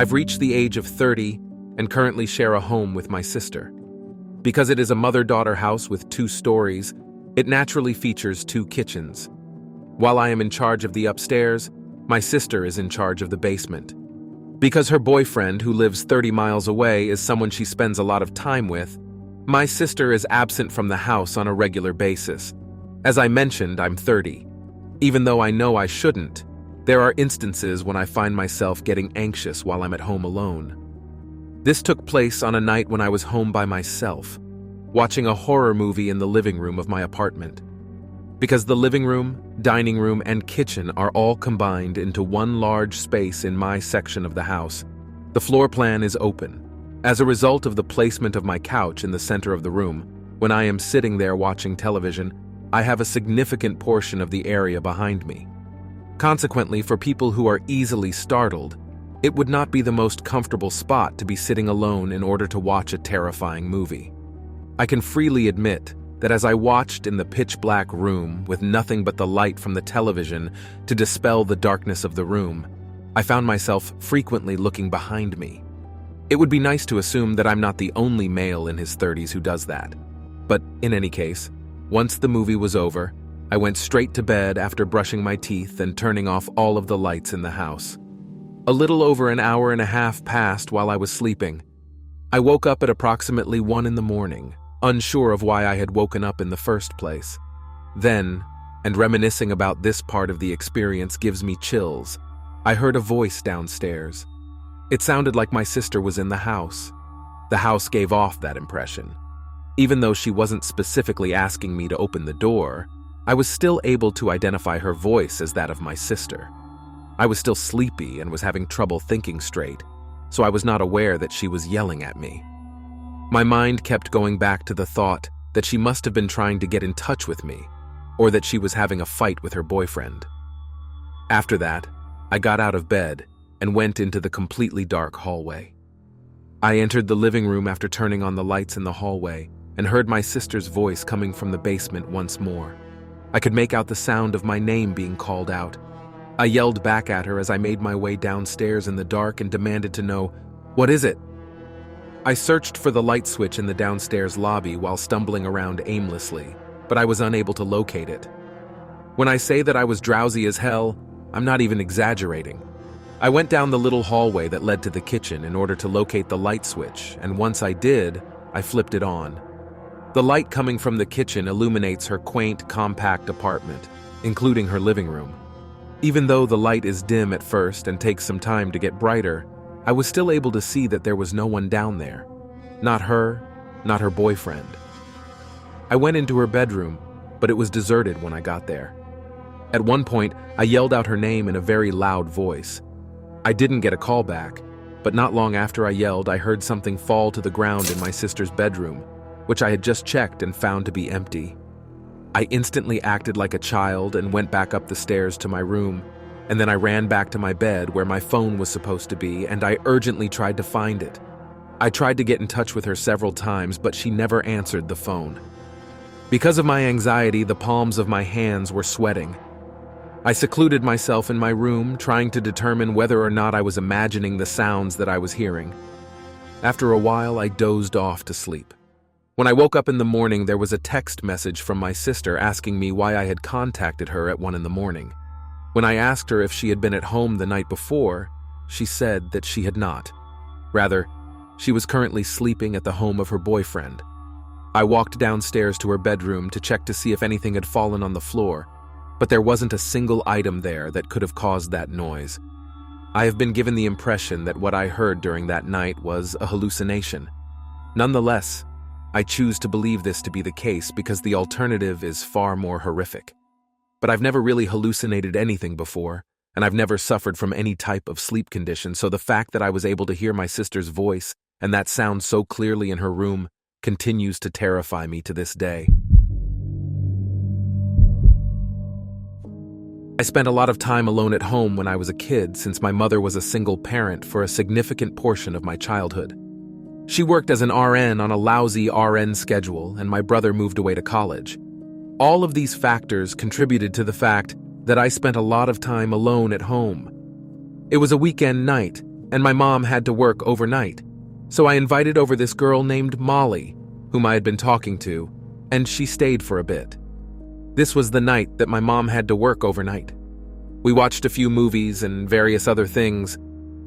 I've reached the age of 30 and currently share a home with my sister. Because it is a mother-daughter house with 2 stories, it naturally features 2 kitchens. While I am in charge of the upstairs, my sister is in charge of the basement. Because her boyfriend, who lives 30 miles away, is someone she spends a lot of time with, my sister is absent from the house on a regular basis. As I mentioned, I'm 30. Even though I know I shouldn't, there are instances when I find myself getting anxious while I'm at home alone. This took place on a night when I was home by myself, watching a horror movie in the living room of my apartment. Because the living room, dining room, and kitchen are all combined into one large space in my section of the house, the floor plan is open. As a result of the placement of my couch in the center of the room, when I am sitting there watching television, I have a significant portion of the area behind me. Consequently, for people who are easily startled, it would not be the most comfortable spot to be sitting alone in order to watch a terrifying movie. I can freely admit that as I watched in the pitch-black room with nothing but the light from the television to dispel the darkness of the room, I found myself frequently looking behind me. It would be nice to assume that I'm not the only male in his 30s who does that. But in any case, once the movie was over, I went straight to bed after brushing my teeth and turning off all of the lights in the house. A little over an hour and a half passed while I was sleeping. I woke up at approximately 1 in the morning, unsure of why I had woken up in the first place. Then, and reminiscing about this part of the experience gives me chills, I heard a voice downstairs. It sounded like my sister was in the house. The house gave off that impression. Even though she wasn't specifically asking me to open the door, I was still able to identify her voice as that of my sister. I was still sleepy and was having trouble thinking straight, so I was not aware that she was yelling at me. My mind kept going back to the thought that she must have been trying to get in touch with me, or that she was having a fight with her boyfriend. After that, I got out of bed and went into the completely dark hallway. I entered the living room after turning on the lights in the hallway and heard my sister's voice coming from the basement once more. I could make out the sound of my name being called out. I yelled back at her as I made my way downstairs in the dark and demanded to know, "What is it?" I searched for the light switch in the downstairs lobby while stumbling around aimlessly, but I was unable to locate it. When I say that I was drowsy as hell, I'm not even exaggerating. I went down the little hallway that led to the kitchen in order to locate the light switch, and once I did, I flipped it on. The light coming from the kitchen illuminates her quaint, compact apartment, including her living room. Even though the light is dim at first and takes some time to get brighter, I was still able to see that there was no one down there. Not her, not her boyfriend. I went into her bedroom, but it was deserted when I got there. At one point, I yelled out her name in a very loud voice. I didn't get a call back, but not long after I yelled, I heard something fall to the ground in my sister's bedroom, which I had just checked and found to be empty. I instantly acted like a child and went back up the stairs to my room, and then I ran back to my bed where my phone was supposed to be, and I urgently tried to find it. I tried to get in touch with her several times, but she never answered the phone. Because of my anxiety, the palms of my hands were sweating. I secluded myself in my room, trying to determine whether or not I was imagining the sounds that I was hearing. After a while, I dozed off to sleep. When I woke up in the morning, there was a text message from my sister asking me why I had contacted her at 1 in the morning. When I asked her if she had been at home the night before, she said that she had not. Rather, she was currently sleeping at the home of her boyfriend. I walked downstairs to her bedroom to check to see if anything had fallen on the floor, but there wasn't a single item there that could have caused that noise. I have been given the impression that what I heard during that night was a hallucination. Nonetheless, I choose to believe this to be the case because the alternative is far more horrific. But I've never really hallucinated anything before, and I've never suffered from any type of sleep condition, so the fact that I was able to hear my sister's voice and that sound so clearly in her room continues to terrify me to this day. I spent a lot of time alone at home when I was a kid since my mother was a single parent for a significant portion of my childhood. She worked as an RN on a lousy RN schedule, and my brother moved away to college. All of these factors contributed to the fact that I spent a lot of time alone at home. It was a weekend night, and my mom had to work overnight. So I invited over this girl named Molly, whom I had been talking to, and she stayed for a bit. This was the night that my mom had to work overnight. We watched a few movies and various other things,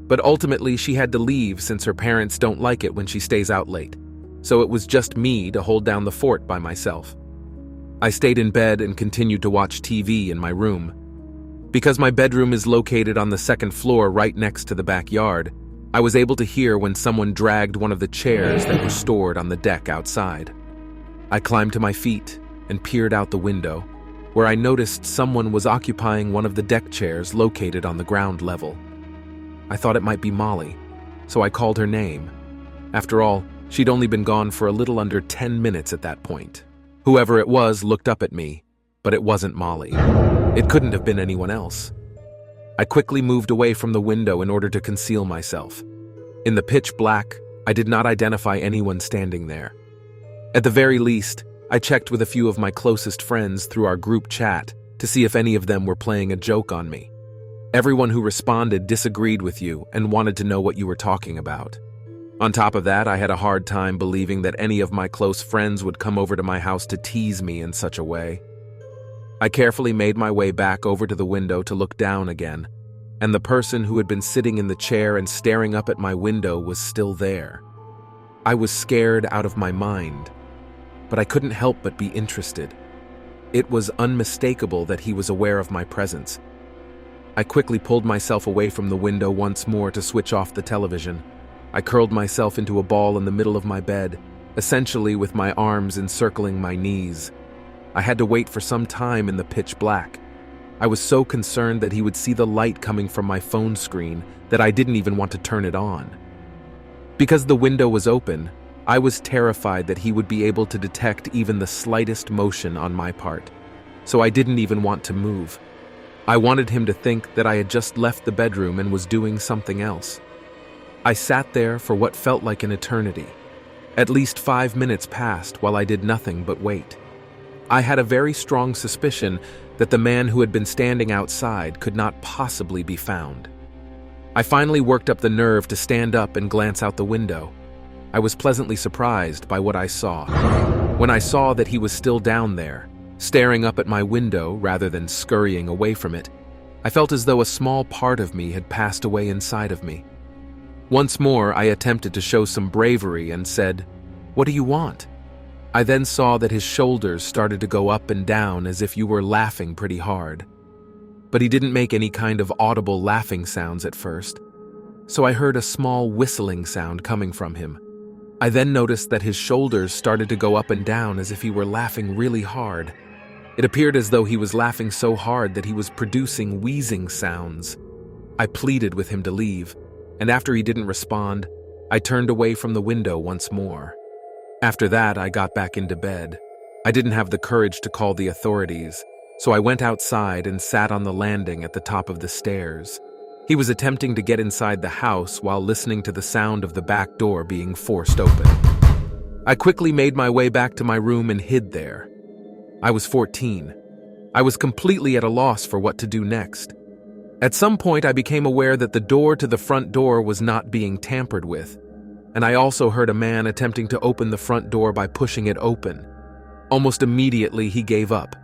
but ultimately she had to leave since her parents don't like it when she stays out late, so it was just me to hold down the fort by myself. I stayed in bed and continued to watch TV in my room. Because my bedroom is located on the second floor right next to the backyard, I was able to hear when someone dragged one of the chairs that were stored on the deck outside. I climbed to my feet and peered out the window, where I noticed someone was occupying one of the deck chairs located on the ground level. I thought it might be Molly, so I called her name. After all, she'd only been gone for a little under 10 minutes at that point. Whoever it was looked up at me, but it wasn't Molly. It couldn't have been anyone else. I quickly moved away from the window in order to conceal myself. In the pitch black, I did not identify anyone standing there. At the very least, I checked with a few of my closest friends through our group chat to see if any of them were playing a joke on me. Everyone who responded disagreed with you and wanted to know what you were talking about. On top of that, I had a hard time believing that any of my close friends would come over to my house to tease me in such a way. I carefully made my way back over to the window to look down again, and the person who had been sitting in the chair and staring up at my window was still there. I was scared out of my mind, but I couldn't help but be interested. It was unmistakable that he was aware of my presence. I quickly pulled myself away from the window once more to switch off the television. I curled myself into a ball in the middle of my bed, essentially with my arms encircling my knees. I had to wait for some time in the pitch black. I was so concerned that he would see the light coming from my phone screen that I didn't even want to turn it on. Because the window was open, I was terrified that he would be able to detect even the slightest motion on my part, so I didn't even want to move. I wanted him to think that I had just left the bedroom and was doing something else. I sat there for what felt like an eternity. At least 5 minutes passed while I did nothing but wait. I had a very strong suspicion that the man who had been standing outside could not possibly be found. I finally worked up the nerve to stand up and glance out the window. I was pleasantly surprised by what I saw. When I saw that he was still down there, staring up at my window rather than scurrying away from it, I felt as though a small part of me had passed away inside of me. Once more, I attempted to show some bravery and said, "What do you want?" I then saw that his shoulders started to go up and down as if you were laughing pretty hard. But he didn't make any kind of audible laughing sounds at first, so I heard a small whistling sound coming from him. I then noticed that his shoulders started to go up and down as if he were laughing really hard. It appeared as though he was laughing so hard that he was producing wheezing sounds. I pleaded with him to leave, and after he didn't respond, I turned away from the window once more. After that, I got back into bed. I didn't have the courage to call the authorities, so I went outside and sat on the landing at the top of the stairs. He was attempting to get inside the house while listening to the sound of the back door being forced open. I quickly made my way back to my room and hid there. I was 14. I was completely at a loss for what to do next. At some point, I became aware that the door to the front door was not being tampered with, and I also heard a man attempting to open the front door by pushing it open. Almost immediately, he gave up.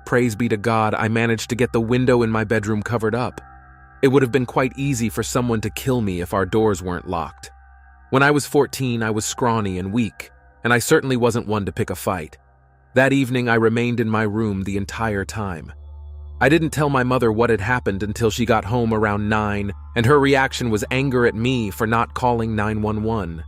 Praise be to God, I managed to get the window in my bedroom covered up. It would have been quite easy for someone to kill me if our doors weren't locked. When I was 14, I was scrawny and weak, and I certainly wasn't one to pick a fight. That evening, I remained in my room the entire time. I didn't tell my mother what had happened until she got home around 9, and her reaction was anger at me for not calling 911.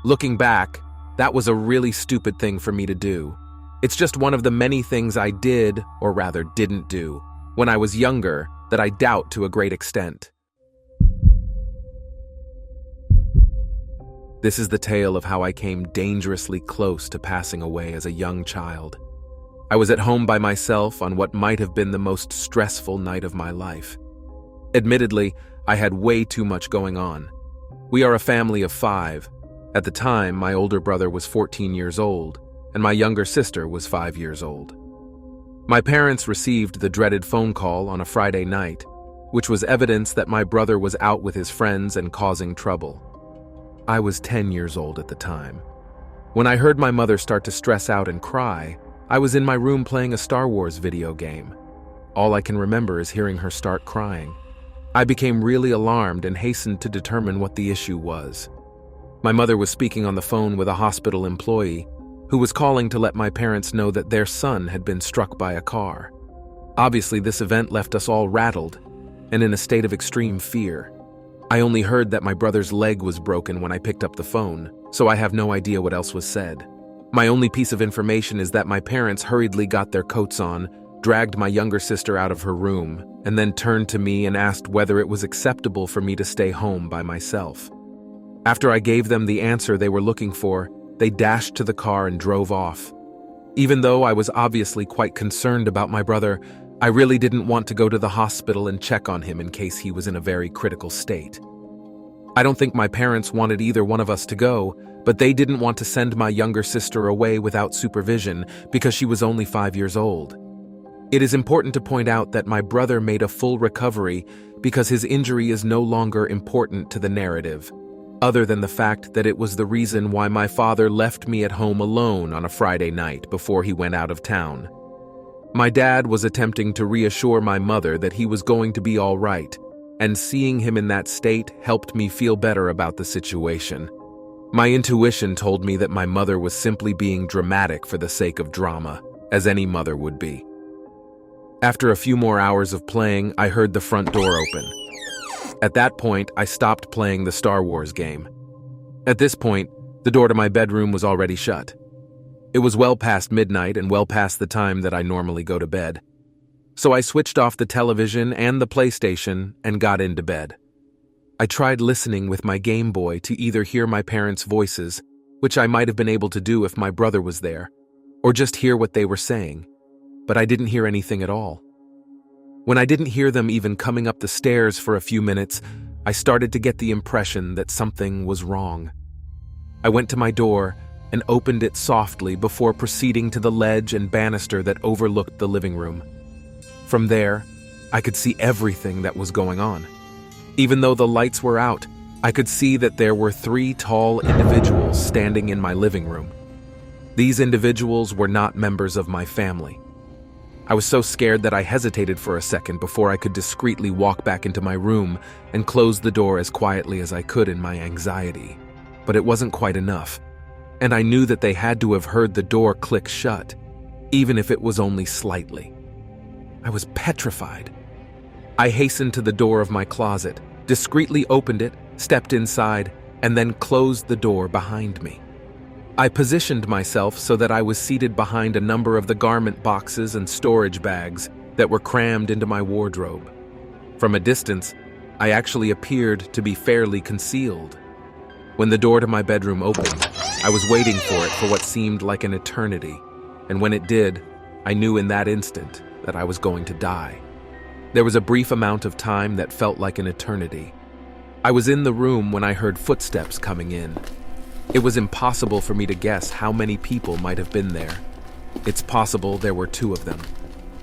Looking back, that was a really stupid thing for me to do. It's just one of the many things I did, or rather didn't do, when I was younger that I doubt to a great extent. This is the tale of how I came dangerously close to passing away as a young child. I was at home by myself on what might have been the most stressful night of my life. Admittedly, I had way too much going on. We are a family of 5. At the time, my older brother was 14 years old, and my younger sister was 5 years old. My parents received the dreaded phone call on a Friday night, which was evidence that my brother was out with his friends and causing trouble. I was 10 years old at the time. When I heard my mother start to stress out and cry, I was in my room playing a Star Wars video game. All I can remember is hearing her start crying. I became really alarmed and hastened to determine what the issue was. My mother was speaking on the phone with a hospital employee who was calling to let my parents know that their son had been struck by a car. Obviously, this event left us all rattled and in a state of extreme fear. I only heard that my brother's leg was broken when I picked up the phone, so I have no idea what else was said. My only piece of information is that my parents hurriedly got their coats on, dragged my younger sister out of her room, and then turned to me and asked whether it was acceptable for me to stay home by myself. After I gave them the answer they were looking for, they dashed to the car and drove off. Even though I was obviously quite concerned about my brother, I really didn't want to go to the hospital and check on him in case he was in a very critical state. I don't think my parents wanted either one of us to go, but they didn't want to send my younger sister away without supervision because she was only 5 years old. It is important to point out that my brother made a full recovery because his injury is no longer important to the narrative, other than the fact that it was the reason why my father left me at home alone on a Friday night before he went out of town. My dad was attempting to reassure my mother that he was going to be all right, and seeing him in that state helped me feel better about the situation. My intuition told me that my mother was simply being dramatic for the sake of drama, as any mother would be. After a few more hours of playing, I heard the front door open. At that point, I stopped playing the Star Wars game. At this point, the door to my bedroom was already shut. It was well past midnight and well past the time that I normally go to bed. So I switched off the television and the PlayStation and got into bed. I tried listening with my Game Boy to either hear my parents' voices, which I might have been able to do if my brother was there, or just hear what they were saying, but I didn't hear anything at all. When I didn't hear them even coming up the stairs for a few minutes, I started to get the impression that something was wrong. I went to my door and opened it softly before proceeding to the ledge and banister that overlooked the living room. From there, I could see everything that was going on. Even though the lights were out, I could see that there were 3 tall individuals standing in my living room. These individuals were not members of my family. I was so scared that I hesitated for a second before I could discreetly walk back into my room and close the door as quietly as I could in my anxiety. But it wasn't quite enough, and I knew that they had to have heard the door click shut, even if it was only slightly. I was petrified. I hastened to the door of my closet, discreetly opened it, stepped inside, and then closed the door behind me. I positioned myself so that I was seated behind a number of the garment boxes and storage bags that were crammed into my wardrobe. From a distance, I actually appeared to be fairly concealed. When the door to my bedroom opened, I was waiting for it for what seemed like an eternity, and when it did, I knew in that instant that I was going to die. There was a brief amount of time that felt like an eternity. I was in the room when I heard footsteps coming in. It was impossible for me to guess how many people might have been there. It's possible there were 2 of them.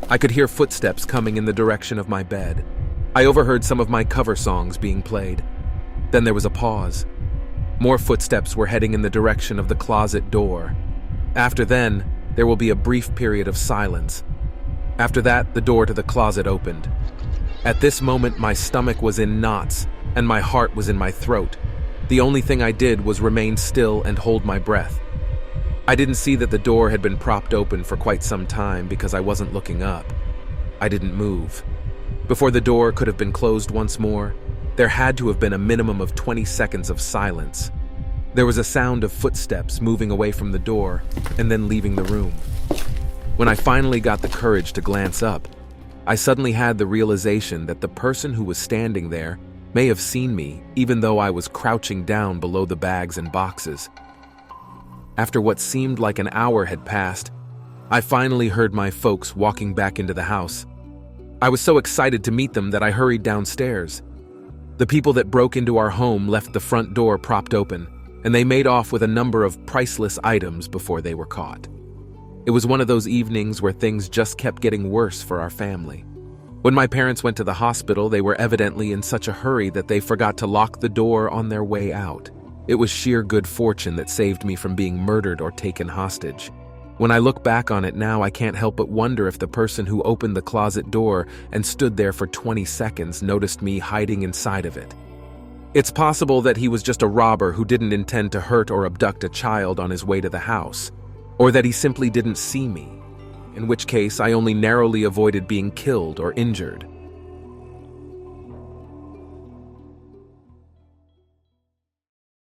I could hear footsteps coming in the direction of my bed. I overheard some of my cover songs being played. Then there was a pause. More footsteps were heading in the direction of the closet door. After then, there will be a brief period of silence. After that, the door to the closet opened. At this moment, my stomach was in knots, and my heart was in my throat. The only thing I did was remain still and hold my breath. I didn't see that the door had been propped open for quite some time because I wasn't looking up. I didn't move. Before the door could have been closed once more, there had to have been a minimum of 20 seconds of silence. There was a sound of footsteps moving away from the door and then leaving the room. When I finally got the courage to glance up, I suddenly had the realization that the person who was standing there may have seen me even though I was crouching down below the bags and boxes. After what seemed like an hour had passed, I finally heard my folks walking back into the house. I was so excited to meet them that I hurried downstairs. The people that broke into our home left the front door propped open, and they made off with a number of priceless items before they were caught. It was one of those evenings where things just kept getting worse for our family. When my parents went to the hospital, they were evidently in such a hurry that they forgot to lock the door on their way out. It was sheer good fortune that saved me from being murdered or taken hostage. When I look back on it now, I can't help but wonder if the person who opened the closet door and stood there for 20 seconds noticed me hiding inside of it. It's possible that he was just a robber who didn't intend to hurt or abduct a child on his way to the house, or that he simply didn't see me, in which case I only narrowly avoided being killed or injured.